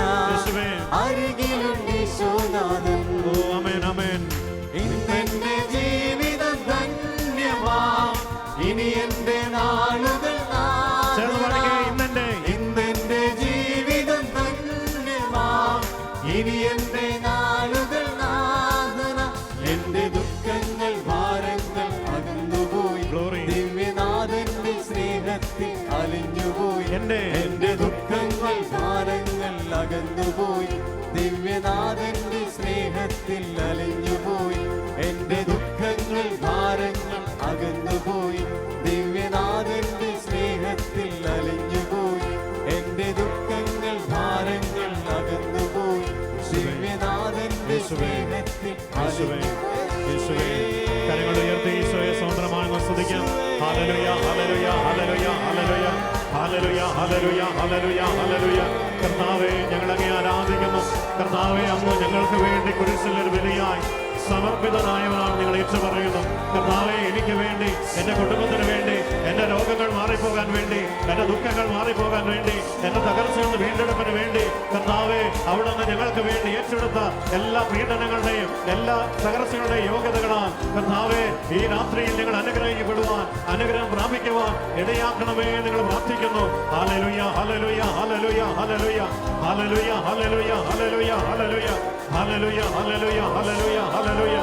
അരികിലുണ്ട് ഈശോനാഥൻ. ആമേൻ ആമേൻ. ഇന്നെന്റെ ജീവിതം ധന്യമാ, ഇനി എന്റെ നാളുകൾ ഇന്നെന്റെ ജീവിതം ധന്യമാ, ഇനി എന്റെ നാളുകൾ നാദന. എന്റെ ദുഃഖങ്ങൾ ഭാരങ്ങൾ അകന്നുപോയി, ദിവ്യനാഥന്റെ സ്നേഹത്തിൽ അലിഞ്ഞുപോയി. എന്റെ ദുഃഖങ്ങൾ ഭാരങ്ങൾ അകന്നുപോയി, ദിവ്യനാഥന്റെ സ്നേഹത്തിൽ അലിഞ്ഞുപോയി. എന്റെ ദുഃഖങ്ങൾ ഭാരങ്ങൾ അകന്നുപോയി, ദിവ്യനാഥന്റെ സ്നേഹത്തിൽ അലിഞ്ഞുപോയി. എന്റെ ദുഃഖങ്ങൾ ഭാരങ്ങൾ അകന്നുപോയി, ദിവ്യനാഥന്റെ സ്നേഹത്തിൽ കരങ്ങൾ ഉയർത്തി ഈശോയെ സ്വതന്ത്രമായി സ്തുതിക്കാം. ഹല്ലേലൂയ ഹല്ലേലൂയ ഹല്ലേലൂയ ഹല്ലേലൂയ ഹല്ലേലൂയ ഹല്ലേലൂയ ഹല്ലേലൂയ ഹല്ലേലൂയ. കർത്താവേ ഞങ്ങൾ അങ്ങേ ആരാധിക്കുന്നു. കർത്താവേ അങ്ങ് ഞങ്ങൾക്ക് വേണ്ടി കുരിശിൽ ഒരു ബലിയായി സമർപ്പിതനായവനാണ് നിങ്ങൾ ഏറ്റുപറയുന്നു. കർത്താവേ എനിക്ക് വേണ്ടി, എന്റെ കുടുംബത്തിന് വേണ്ടി, എന്റെ രോഗങ്ങൾ മാറിപ്പോകാൻ വേണ്ടി, എന്റെ ദുഃഖങ്ങൾ മാറിപ്പോകാൻ വേണ്ടി, എന്റെ തകർച്ചയിൽ വീണ്ടെടുപ്പിന് വേണ്ടി കർത്താവേ അവിടുന്ന് ഞങ്ങൾക്ക് വേണ്ടി ഏറ്റെടുത്ത എല്ലാ പീഡനങ്ങളുടെയും എല്ലാ തകർച്ചകളുടെയും യോഗ്യതകളാൽ കർത്താവേ ഈ രാത്രിയിൽ നിങ്ങൾ അനുഗ്രഹിക്കപ്പെടുവാൻ, അനുഗ്രഹം പ്രാപിക്കുവാൻ ഇടയാക്കണമേ നിങ്ങൾ പ്രാർത്ഥിക്കുന്നു. ഹല്ലേലൂയ ഹല്ലേലൂയ ഹല്ലേലൂയ ഹല്ലേലൂയ ഹല്ലേലൂയ ഹല്ലേലൂയ ഹല്ലേലൂയ ഹല്ലേലൂയ ഹല്ലേലൂയ ഹല്ലേലൂയ ഹല്ലേലൂയ ഹല്ലേലൂയ.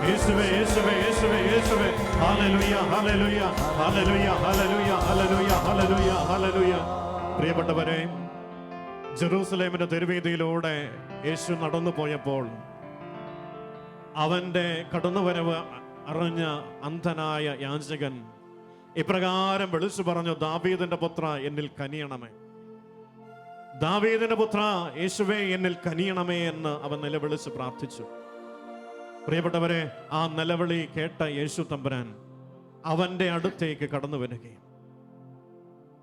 യേശുവേ യേശുവേ യേശുവേ യേശുവേ ഹല്ലേലൂയ ഹല്ലേലൂയ ഹല്ലേലൂയ ഹല്ലേലൂയ ഹല്ലേലൂയ ഹല്ലേലൂയ ഹല്ലേലൂയ. പ്രിയപ്പെട്ടവരെ, ജെറൂസലേമിന്റെ തെരുവീതിയിലൂടെ യേശു നടന്നു പോയപ്പോൾ അവന്റെ കടന്നുവരവ് അറിഞ്ഞ അന്ധനായ യാചകൻ ഇപ്രകാരം വിളിച്ചു പറഞ്ഞു, ദാവീദിന്റെ പുത്ര എന്നിൽ കനിയണമേ. ദാവീദിന്റെ പുത്ര യേശുവേ എന്നിൽ കനിയണമേ എന്ന് അവൻ നിലവിളിച്ച് പ്രാർത്ഥിച്ചു. പ്രിയപ്പെട്ടവരെ, ആ നിലവിളി കേട്ട യേശു തമ്പുരാൻ അവന്റെ അടുത്തേക്ക് കടന്നു വരികയും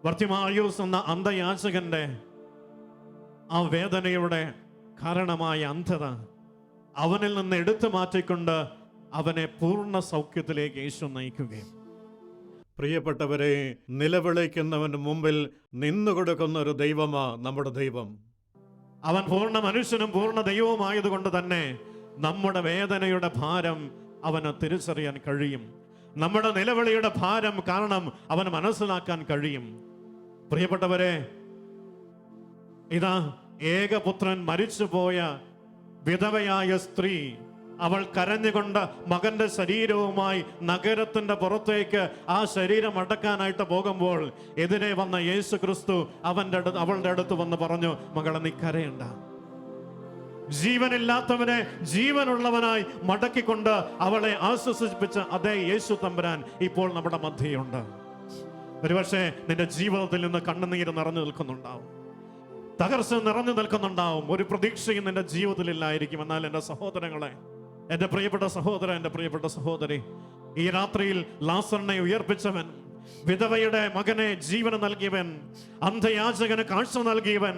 ബർത്തിമായൂസ് എന്ന അന്ധയാചകന്റെ ആ വേദനയുടെ കാരണമായ അന്ധത അവനിൽ നിന്ന് എടുത്തു മാറ്റിക്കൊണ്ട് അവനെ പൂർണ്ണ സൗഖ്യത്തിലേക്ക് യേശു നയിക്കുകയും, പ്രിയപ്പെട്ടവരെ, നിലവിളിക്കുന്നവന് മുമ്പിൽ നിന്നുകൊടുക്കുന്ന ഒരു ദൈവമാ നമ്മുടെ ദൈവം. അവൻ പൂർണ്ണ മനുഷ്യനും പൂർണ്ണ ദൈവവുമായതുകൊണ്ട് തന്നെ നമ്മുടെ വേദനയുടെ ഭാരം അവന് തിരിച്ചറിയാൻ കഴിയും. നമ്മുടെ നിലവിളിയുടെ ഭാരം കാരണം അവന് മനസ്സിലാക്കാൻ കഴിയും. പ്രിയപ്പെട്ടവരെ, ഇതാ ഏകപുത്രൻ മരിച്ചുപോയ വിധവയായ സ്ത്രീ അവൾ കരഞ്ഞുകൊണ്ട് മകന്റെ ശരീരവുമായി നഗരത്തിന്റെ പുറത്തേക്ക് ആ ശരീരം അടക്കാനായിട്ട് പോകുമ്പോൾ എതിരെ വന്ന യേശു ക്രിസ്തു അവളുടെ അടുത്ത് വന്ന് പറഞ്ഞു, മകളെ നീ കരയണ്ട. ജീവനില്ലാത്തവനെ ജീവനുള്ളവനായി മടക്കിക്കൊണ്ട് അവളെ ആശ്വസിപ്പിച്ച അതേ യേശു തമ്പുരാൻ ഇപ്പോൾ നമ്മുടെ മധ്യയുണ്ട്. ഒരുപക്ഷെ നിന്റെ ജീവിതത്തിൽ നിന്ന് കണ്ണുനീര് നിറഞ്ഞു നിൽക്കുന്നുണ്ടാവും, തകർച്ച നിറഞ്ഞു നിൽക്കുന്നുണ്ടാവും. ഒരു പ്രതീക്ഷയും നിന്റെ ജീവിതത്തിൽ ഇല്ലായിരിക്കും. എന്നാൽ എൻ്റെ സഹോദരങ്ങളെ, എൻ്റെ പ്രിയപ്പെട്ട സഹോദര, എൻ്റെ പ്രിയപ്പെട്ട സഹോദരി, ഈ രാത്രിയിൽ ലാസറിനെ ഉയർപ്പിച്ചവൻ, വിധവയുടെ മകനെ ജീവന് നൽകിയവൻ, അന്ധയാചകന് കാഴ്ച നൽകിയവൻ,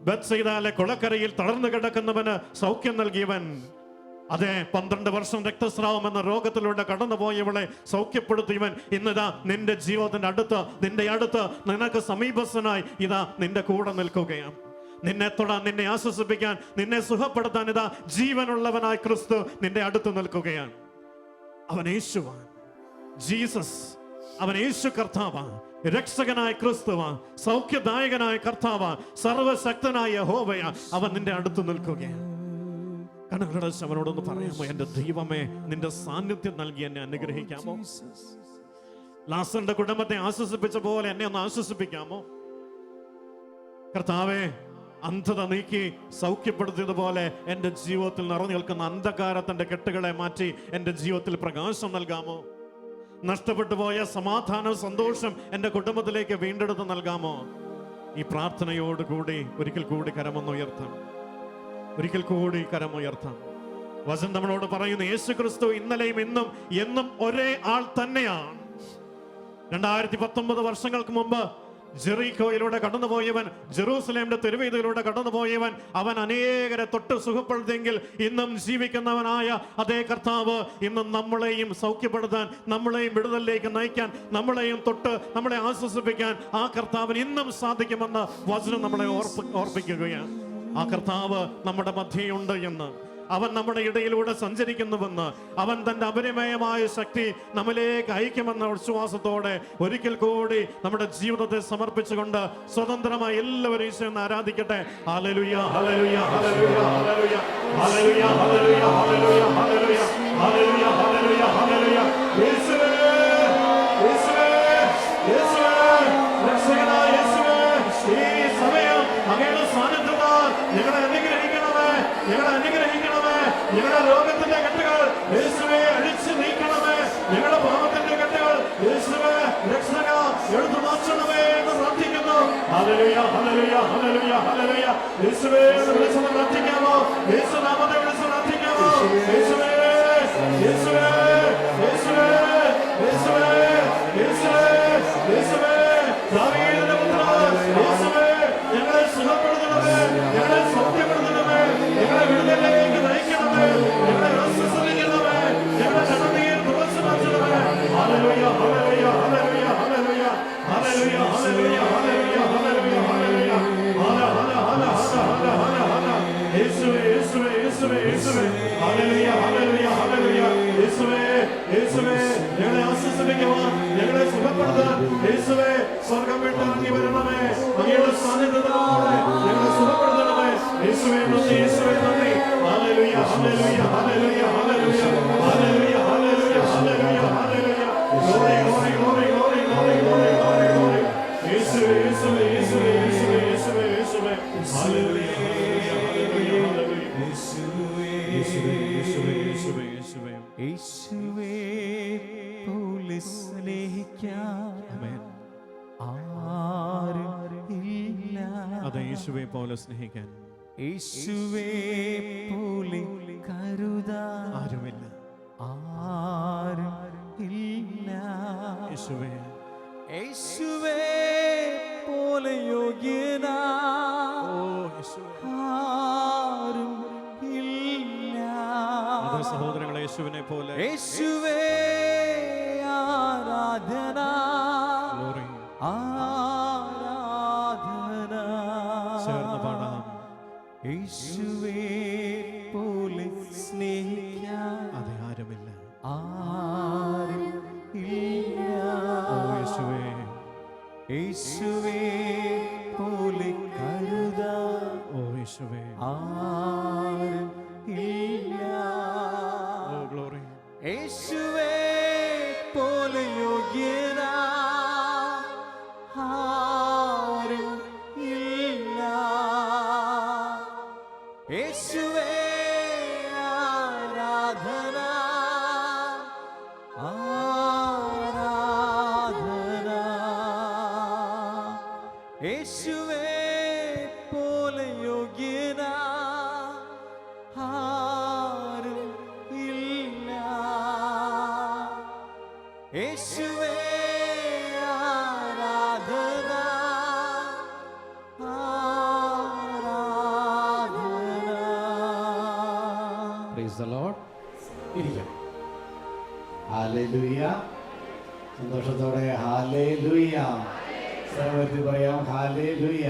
ബത്സയിദയിലെ കുളക്കരയിൽ തളർന്നു കിടക്കുന്നവന് സൗഖ്യം നൽകിയവൻ, അതെ 12 വർഷം രക്തസ്രാവം എന്ന രോഗത്തിലൂടെ കടന്നുപോയവളെ സൗഖ്യപ്പെടുത്തിയവൻ ഇന്നിതാ നിന്റെ ജീവിതത്തിന്റെ അടുത്ത്, നിന്റെ അടുത്ത്, നിനക്ക് സമീപസ്ഥനായി ഇതാ നിന്റെ കൂടെ നിൽക്കുകയാണ്. നിന്നെ തൊടാൻ, നിന്നെ ആശ്വസിപ്പിക്കാൻ, നിന്നെ സുഖപ്പെടുത്താൻ ഇതാ ജീവനുള്ളവനായി ക്രിസ്തു നിന്റെ അടുത്ത് നിൽക്കുകയാണ്. അവൻ യേശുവാൻ, ജീസസ്. അവൻ യേശു കർത്താവാ, രക്ഷകനായ ക്രിസ്തുവാ, സൗഖ്യദായകനായ കർത്താവാ, സർവശക്തനായ യഹോവയാ. അവൻ നിന്റെ അടുത്ത് നിൽക്കുകയാണ്. കണ്ണുകളടച്ച് അവനോടൊന്ന് പറയാമോ, എൻ്റെ ദൈവമേ, നിന്റെ സാന്നിധ്യം നൽകി എന്നെ അനുഗ്രഹിക്കാമോ? ലാസറിന്റെ കുടുംബത്തെ ആശ്വസിപ്പിച്ച പോലെ എന്നെ ഒന്ന് ആശ്വസിപ്പിക്കാമോ? കർത്താവേ, അന്ധത നീക്കി സൗഖ്യപ്പെടുത്തിയതുപോലെ എൻ്റെ ജീവിതത്തിൽ നിറഞ്ഞു നിൽക്കുന്ന അന്ധകാരത്തിന്റെ കെട്ടുകളെ മാറ്റി എൻ്റെ ജീവിതത്തിൽ പ്രകാശം നൽകാമോ? നഷ്ടപ്പെട്ടു പോയ സമാധാനം, സന്തോഷം എൻ്റെ കുടുംബത്തിലേക്ക് വീണ്ടെടുത്ത് നൽകാമോ? ഈ പ്രാർത്ഥനയോടുകൂടി ഒരിക്കൽ കൂടി കരമൊന്നുയർത്താം, ഒരിക്കൽ കൂടി കരമുയർത്താം. വചനം നമ്മളോട് പറയുന്നു, യേശു ക്രിസ്തു ഇന്നലെയും ഇന്നും എന്നും ഒരേ ആൾ തന്നെയാണ്. 2019 വർഷങ്ങൾക്ക് മുമ്പ് ജെറീക്കോയിലൂടെ കടന്നുപോയവൻ, ജെറൂസലേമിന്റെ തെരുവീതിയിലൂടെ കടന്നുപോയവൻ, അവൻ അനേകരെ തൊട്ട് സുഖപ്പെടുത്തിയെങ്കിൽ ഇന്നും ജീവിക്കുന്നവനായ അതേ കർത്താവ് ഇന്നും നമ്മളെയും സൗഖ്യപ്പെടുത്താൻ, നമ്മളെയും വിടുതലിലേക്ക് നയിക്കാൻ, നമ്മളെയും തൊട്ട് നമ്മളെ ആശ്വസിപ്പിക്കാൻ ആ കർത്താവിന് ഇന്നും സാധിക്കുമെന്ന് വചനം നമ്മളെ ഓർപ്പിക്കുകയാണ്. ആ കർത്താവ് നമ്മുടെ മധ്യയുണ്ട് എന്ന്, അവൻ നമ്മുടെ ഇടയിലൂടെ സഞ്ചരിക്കുന്നുവെന്ന്, അവൻ തന്റെ അപരിമയമായ ശക്തി നമ്മിലേക്ക് അയക്കുമെന്ന വിശ്വാസത്തോടെ ഒരിക്കൽ കൂടി നമ്മുടെ ജീവിതത്തെ സമർപ്പിച്ചുകൊണ്ട് സ്വതന്ത്രമായി എല്ലാവരും ഈശോയെ ആരാധിക്കട്ടെ. ഹല്ലേലൂയ, ഹല്ലേലൂയ, ഹല്ലേലൂയ, ഹല്ലേലൂയ, ഹല്ലേലൂയ, ഹല്ലേലൂയ, ഹല്ലേലൂയ, ഹല്ലേലൂയ, ഹല്ലേലൂയ, ഹല്ലേലൂയ, ഹല്ലേലൂയ. യേശുവേ, യേശുവേ, യേശുവേ, രക്ഷകനായ യേശുവേ, ഈ സമയം അങ്ങയുടെ സാന്നിധ്യത്താൽ ഞങ്ങളെ അനുഗ്രഹിക്കണമേ, ഞങ്ങളെ അനുഗ്രഹിക്കണമേ. ഞങ്ങളുടെ രോഗത്തിന്റെ കെട്ടുകൾ യേശുവേ അഴിച്ചു നീക്കണമേ, ഞങ്ങളുടെ പാപത്തിന്റെ കെട്ടുകൾ യേശുവേ രക്ഷക എടുത്തു മാറ്റണമേ എന്ന് പ്രാർത്ഥിക്കുന്നു. ഹല്ലേലൂയ, ഹല്ലേലൂയ, ഹല്ലേലൂയ, ഹല്ലേലൂയ. യേശുവേ എന്ന് വിളിച്ച് പ്രാർത്ഥിക്കാമോ? യേശുനാമത്തെ വിളിച്ച് പ്രാർത്ഥിക്കാമോ? യേശുവേ, യേശുവേ, യേശുവേ, യേശുവേ, യേശുവേ, യേശുവേ, ദാവീദിന്റെ പുത്രൻ യേശുവേ, ഞങ്ങളെ സുഖപ്പെടുത്തണമേ, ഞങ്ങളെ സൗഖ്യപ്പെടുത്തണമേ, ഞങ്ങളെ വിടുതലിലേക്ക് നയിക്കണമേ, ഞങ്ങളെ ആശ്വസിപ്പിക്കണമേ, ഞങ്ങളുടെ കണ്ണുനീർ തുടച്ചു മാറ്റണമേ. ഹല്ലേലൂയ, ഹല്ലേലൂയ, ഹല്ലേലൂയ, ഹല്ലേലൂയ, ഹല്ലേലൂയ, ഹല്ലേലൂയ, ഹല്ലേലൂയ, ഹല്ലേലൂയ, ഹല്ലേലൂയ, ഹല, ഹല, ഹല, ഹല, ഹല, ഹല, ഹല. യേശുവേ, യേശുവേ, യേശുവേ, യേശുവേ, ഹല്ലേലൂയ, ഹല്ലേലൂയ, ഹല്ലേലൂയ. യേശുവേ, യേശുവേ, ഞങ്ങളെ ആശ്വസിപ്പിക്കുവാൻ, ഞങ്ങളെ സുഖപ്പെടുത്താൻ യേശുവേ സ്വർഗം വിട്ടിറങ്ങി വരണമേ, അങ്ങയുടെ സാന്നിധ്യത്തോടെ ഞങ്ങളെ സുഖപ്പെടുത്തണമേ. യേശുവേ നന്ദി, യേശുവേ നന്ദി. ഹല്ലേലൂയ, ഹല്ലേലൂയ, ഹല്ലേലൂയ, ഹല്ലേലൂയ, ഹല്ലേലൂയ, ഹല്ലേലൂയ, ഹല്ലേലൂയ, hallelujah. Glory, glory, glory, glory, glory, glory, glory, glory. യേശുവേ, യേശുവേ, യേശുവേ, യേശുവേ, യേശുവേ, യേശുവേ. ഹല്ലേലൂയ, ഹല്ലേലൂയ, ഹല്ലേലൂയ, ഹല്ലേലൂയ. യേശുവേ, യേശുവേ, യേശുവേ, യേശുവേ, യേശുവേ. യേശുവേ പോലെ സ്നേഹിക്കാൻ ആമേൻ. ആരുമില്ല. അതെ, യേശുവേ പോലെ സ്നേഹിക്കാൻ യേശുവേ പോലെ കരുതാൻ ആരുമില്ല. ആരുമില്ല. യേശുവേ, യേശുവേ പോലെ യോഗ്യനാ ആരും ഇല്ല. അതെ സഹോദരങ്ങളെ, യേശുവിനെ പോലെ യേശുവേ ആരാധന, ഗ്ലോറി. ആരാധന. ചേർന്ന് പാടാം. യേശുവേ പോലെ സ്നേഹിക്കാൻ അതെ, ആരുമില്ല. ആരും ഇല്ല. ഓ യേശുവേ, യേശുവേ പോലെ കരുതാൻ ഓ യേശുവേ, ആരും ഇല്ല. യേശുവേ പോലെ യോഗ്യനാ ആരും ഇല്ല. യേശുവേ ആരാധന ആരാധന. യേശുവേ പോലെ യോഗ്യനാ ആരും ഇല്ല. യേശുവേ ആരാധന ആരാധന. Praise the Lord. ഇരിക്കാം. ഹല്ലേലൂയ. സന്തോഷത്തോടെ ഹല്ലേലൂയ. സർവ്വത്തിൽ പറയാം ഹല്ലേലൂയ.